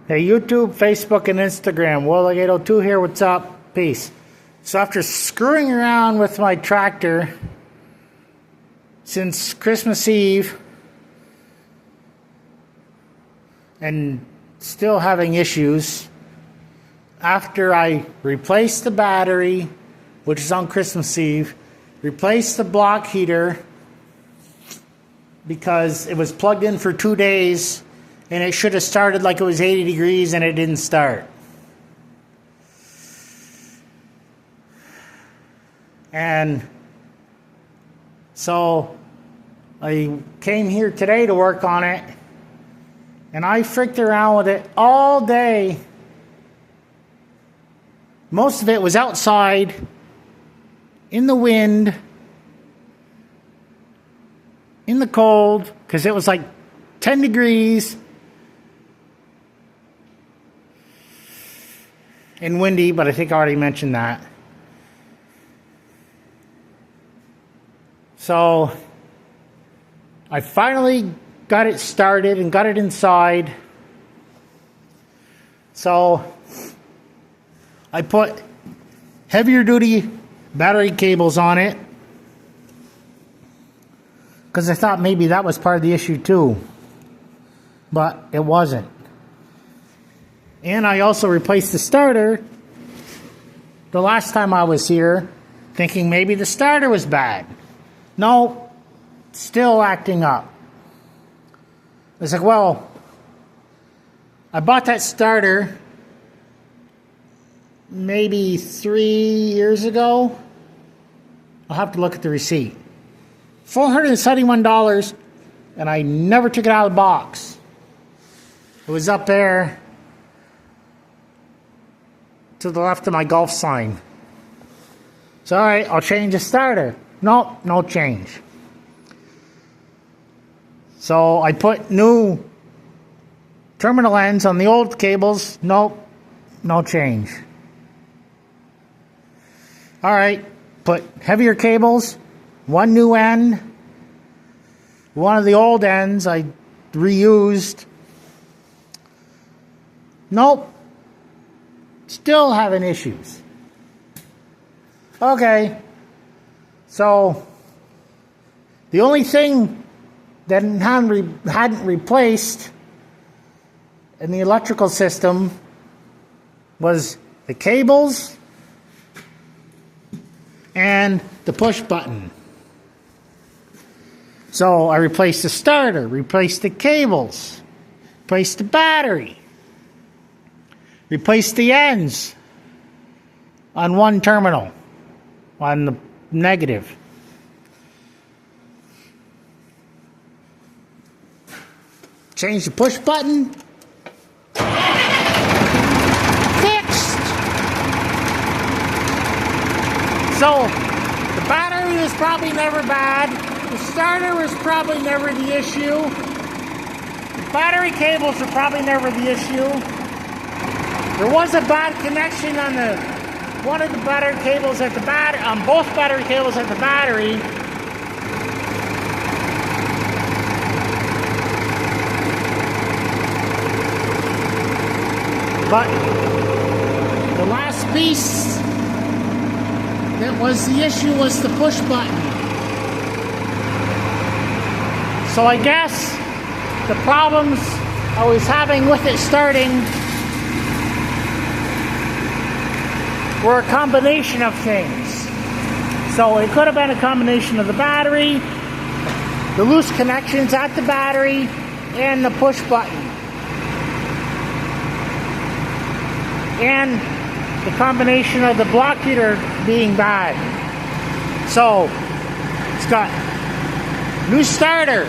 Hey, YouTube, Facebook, and Instagram. Willigato2 here. What's up? Peace. So after screwing around with my tractor since Christmas Eve and still having issues, after I replaced the battery, which is on Christmas Eve, replaced the block heater because it was plugged in for 2 days and it should have started like it was 80 degrees and it didn't start. And so I came here today to work on it, and I fricked around with it all day. Most of it was outside, in the wind, in the cold, because it was like 10 degrees and windy, but I think I already mentioned that. So I finally got it started and got it inside. So I put heavier duty battery cables on it because I thought maybe that was part of the issue too, but it wasn't. And I also replaced the starter the last time I was here, thinking maybe the starter was bad. No, still acting up. I was like, well, I bought that starter maybe 3 years ago. I'll have to look at the receipt. $471, and I never took it out of the box. It was up there to the left of my golf sign. So, all right, I'll change the starter. Nope, no change. So I put new terminal ends on the old cables. Nope, no change. All right, put heavier cables, one new end, one of the old ends I reused. Nope, still having issues. Okay, so the only thing that hadn't replaced in the electrical system was the cables and the push button. So I replaced the starter, replaced the cables, replaced the battery, replaced the ends on one terminal, on the negative. Change the push button. Fixed. So the battery was probably never bad. The starter was probably never the issue. The battery cables were probably never the issue. There was a bad connection on one of the battery cables at the on both battery cables at the battery. But the last piece that was the issue was the push button. So I guess the problems I was having with it starting were a combination of things. So it could have been a combination of the battery, the loose connections at the battery, and the push button. And the combination of the block heater being bad. So it's got new starter,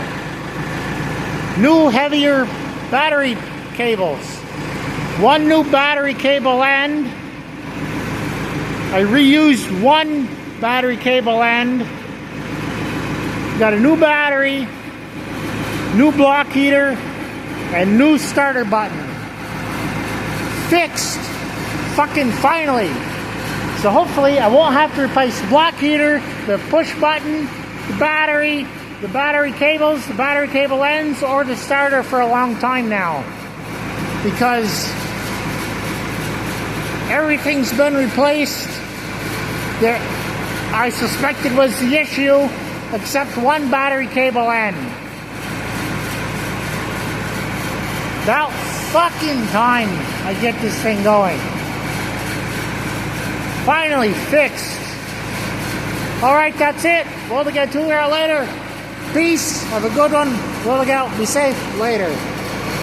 new heavier battery cables, one new battery cable end. I reused one battery cable end. Got a new battery, new block heater, and new starter button. Fixed. Fucking finally. So hopefully I won't have to replace the block heater, the push button, the battery cables, the battery cable ends, or the starter for a long time now. because everything's been replaced. There, I suspected was the issue, except one battery cable end. About fucking time I get this thing going. Finally fixed. Alright, that's it. We'll get to you later. Peace. Have a good one. We'll look out. Be safe. Later.